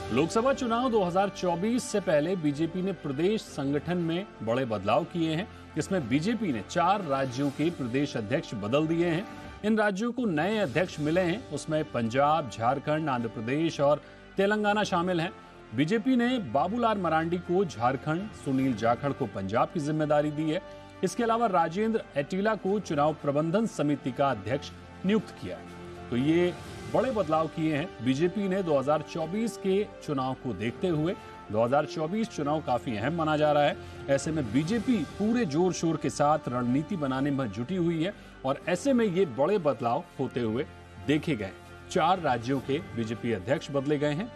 लोकसभा चुनाव 2024 से पहले बीजेपी ने प्रदेश संगठन में बड़े बदलाव किए हैं। इसमें बीजेपी ने 4 राज्यों के प्रदेश अध्यक्ष बदल दिए हैं। इन राज्यों को नए अध्यक्ष मिले हैं। उसमें पंजाब, झारखंड, आंध्र प्रदेश और तेलंगाना शामिल हैं। बीजेपी ने बाबूलाल मरांडी को झारखंड, सुनील जाखड़ को पंजाब की जिम्मेदारी दी है। इसके अलावा राजेंद्र एटीला को चुनाव प्रबंधन समिति का अध्यक्ष नियुक्त किया है। तो ये बड़े बदलाव किए हैं बीजेपी ने 2024 के चुनाव को देखते हुए। 2024 चुनाव काफी अहम माना जा रहा है। ऐसे में बीजेपी पूरे जोर शोर के साथ रणनीति बनाने में जुटी हुई है और ऐसे में ये बड़े बदलाव होते हुए देखे गए। 4 राज्यों के बीजेपी अध्यक्ष बदले गए हैं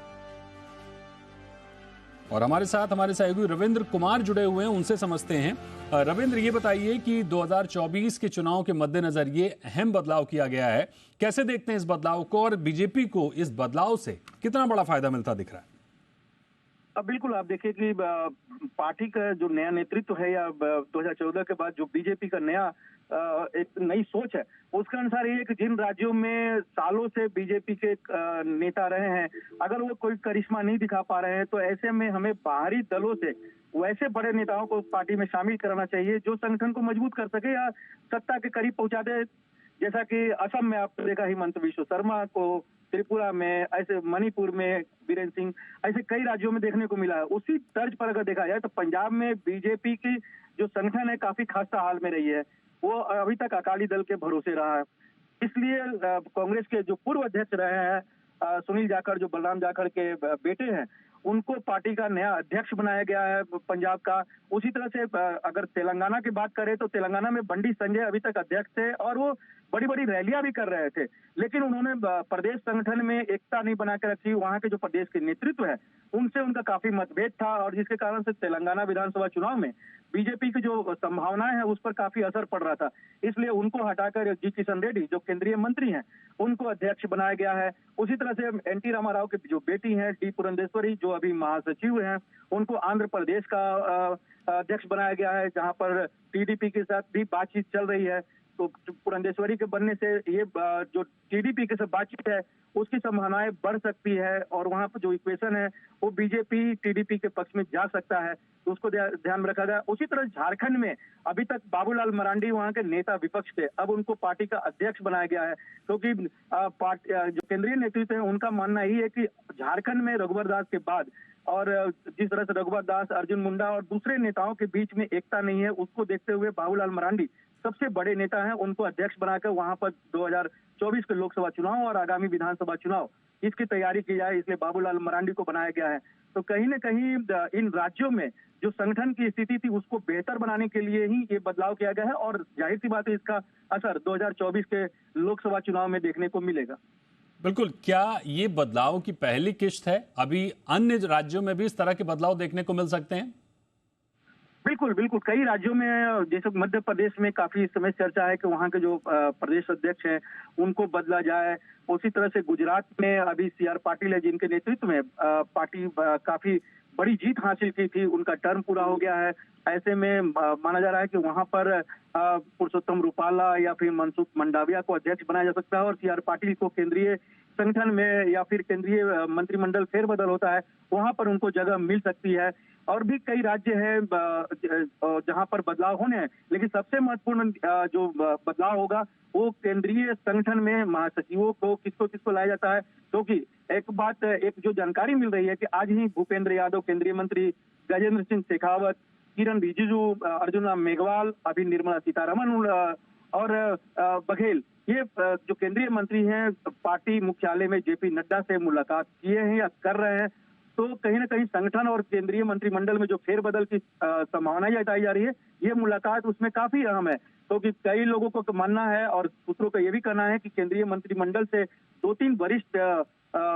और हमारे साथ हमारे सहयोगी रविंद्र कुमार जुड़े हुए हैं, उनसे समझते हैं। रविंद्र, ये बताइए कि 2024 के चुनाव के मद्देनजर ये अहम बदलाव किया गया है, कैसे देखते हैं इस बदलाव को और बीजेपी को इस बदलाव से कितना बड़ा फायदा मिलता दिख रहा है? अब बिल्कुल आप देखिए कि पार्टी का जो नया नेतृत्व है या 2014 के बाद जो बीजेपी का नया एक नई सोच है, उसके अनुसार ये कि जिन राज्यों में सालों से बीजेपी के नेता रहे हैं, अगर वो कोई करिश्मा नहीं दिखा पा रहे हैं तो ऐसे में हमें बाहरी दलों से वैसे बड़े नेताओं को पार्टी में शामिल कराना चाहिए जो संगठन को मजबूत कर सके या सत्ता के करीब पहुंचा दे। जैसा कि असम में आपने देखा हिमंत बिश्व शर्मा को, त्रिपुरा में, ऐसे मणिपुर में बीरेन सिंह, ऐसे कई राज्यों में देखने को मिला है। उसी तर्ज पर अगर देखा जाए तो पंजाब में बीजेपी की जो संगठन है काफी खस्ता हाल में रही है। वो अभी तक अकाली दल के भरोसे रहा है। इसलिए कांग्रेस के जो पूर्व अध्यक्ष रहे हैं सुनील जाखड़, जो बलराम जाखड़ के बेटे हैं, उनको पार्टी का नया अध्यक्ष बनाया गया है पंजाब का। उसी तरह से अगर तेलंगाना की बात करें तो तेलंगाना में बंडी संजय अभी तक अध्यक्ष थे और वो बड़ी बड़ी रैलियां भी कर रहे थे, लेकिन उन्होंने प्रदेश संगठन में एकता नहीं बना के रखी। वहां के जो प्रदेश के नेतृत्व है उनसे उनका काफी मतभेद था और जिसके कारण से तेलंगाना विधानसभा चुनाव में बीजेपी की जो संभावनाएं हैं उस पर काफी असर पड़ रहा था। इसलिए उनको हटाकर जी किशन रेड्डी जो केंद्रीय मंत्री हैं उनको अध्यक्ष बनाया गया है। उसी तरह से एनटी रामाराव की जो बेटी हैं डी पुरंदेश्वरी, जो अभी महासचिव हैं, उनको आंध्र प्रदेश का अध्यक्ष बनाया गया है, जहां पर टीडीपी के साथ भी बातचीत चल रही है। तो पुरंदेश्वरी के बनने से ये जो टीडीपी के साथ बातचीत है उसकी संभावनाएं बढ़ सकती है और वहां पर जो इक्वेशन है वो बीजेपी टीडीपी के पक्ष में जा सकता है, तो उसको ध्यान में रखा गया। उसी तरह झारखंड में अभी तक बाबूलाल मरांडी वहां के नेता विपक्ष थे, अब उनको पार्टी का अध्यक्ष बनाया गया है क्योंकि जो केंद्रीय नेतृत्व है उनका मानना यही है कि झारखंड में रघुवर दास के बाद और जिस तरह से रघुवर दास, अर्जुन मुंडा और दूसरे नेताओं के बीच में एकता नहीं है, उसको देखते हुए बाबूलाल मरांडी सबसे बड़े नेता हैं, उनको अध्यक्ष बनाकर वहां पर 2024 के लोकसभा चुनाव और आगामी विधानसभा चुनाव इसकी तैयारी की जाए, इसलिए बाबूलाल मरांडी को बनाया गया है। तो कहीं न कहीं इन राज्यों में जो संगठन की स्थिति थी उसको बेहतर बनाने के लिए ही ये बदलाव किया गया है और जाहिर सी बात है इसका असर 2024 के लोकसभा चुनाव में देखने को मिलेगा। बिल्कुल। क्या ये बदलाव की पहली किश्त है? अभी अन्य राज्यों में भी इस तरह के बदलाव देखने को मिल सकते हैं? बिल्कुल बिल्कुल, कई राज्यों में, जैसे मध्य प्रदेश में काफी इस समय चर्चा है कि वहां के जो प्रदेश अध्यक्ष हैं उनको बदला जाए। उसी तरह से गुजरात में अभी सी आर पाटिल है जिनके नेतृत्व में पार्टी काफी बड़ी जीत हासिल की थी, उनका टर्म पूरा हो गया है। ऐसे में माना जा रहा है कि वहां पर पुरुषोत्तम रूपाला या फिर मनसुख मंडाविया को अध्यक्ष बनाया जा सकता है और सी आर पाटिल को केंद्रीय संगठन में या फिर केंद्रीय मंत्रिमंडल फेरबदल होता है वहां पर उनको जगह मिल सकती है। और भी कई राज्य हैं जहां पर बदलाव होने हैं, लेकिन सबसे महत्वपूर्ण जो बदलाव होगा वो केंद्रीय संगठन में महासचिवों को किसको किसको लाया जाता है। क्योंकि एक जो जानकारी मिल रही है कि आज ही भूपेंद्र यादव केंद्रीय मंत्री, गजेंद्र सिंह शेखावत, किरण रिजिजू, अर्जुन राम मेघवाल, अभी निर्मला सीतारमण और बघेल, ये जो केंद्रीय मंत्री हैं पार्टी मुख्यालय में जेपी नड्डा से मुलाकात किए हैं या कर रहे हैं। तो कहीं ना कहीं संगठन और केंद्रीय मंत्रिमंडल में जो फेरबदल की संभावना जताई जा रही है, ये मुलाकात उसमें काफी अहम है क्योंकि कई लोगों को मानना है और सूत्रों का ये भी कहना है कि केंद्रीय मंत्रिमंडल से 2-3 वरिष्ठ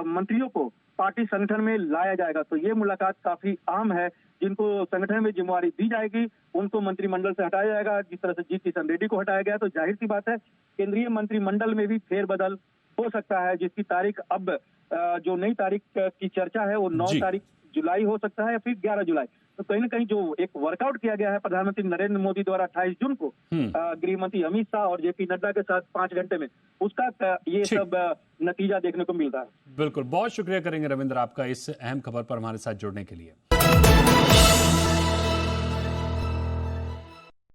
मंत्रियों को पार्टी संगठन में लाया जाएगा। तो ये मुलाकात काफी अहम है। जिनको संगठन में जिम्मेवारी दी जाएगी उनको मंत्रिमंडल से हटाया जाएगा। जिस तरह से जी किशन रेड्डी को हटाया गया, तो जाहिर सी बात है केंद्रीय मंत्रिमंडल में भी फेरबदल हो सकता है, जिसकी तारीख अब जो नई तारीख की चर्चा है वो 9 तारीख जुलाई हो सकता है या फिर 11 जुलाई। तो कहीं ना कहीं जो एक वर्कआउट किया गया है प्रधानमंत्री नरेंद्र मोदी द्वारा 28 जून को गृह मंत्री अमित शाह और जेपी नड्डा के साथ 5 घंटे में, उसका ये सब नतीजा देखने को मिल रहा है। बिल्कुल, बहुत शुक्रिया करेंगे रविंद्र आपका इस अहम खबर पर हमारे साथ जुड़ने के लिए।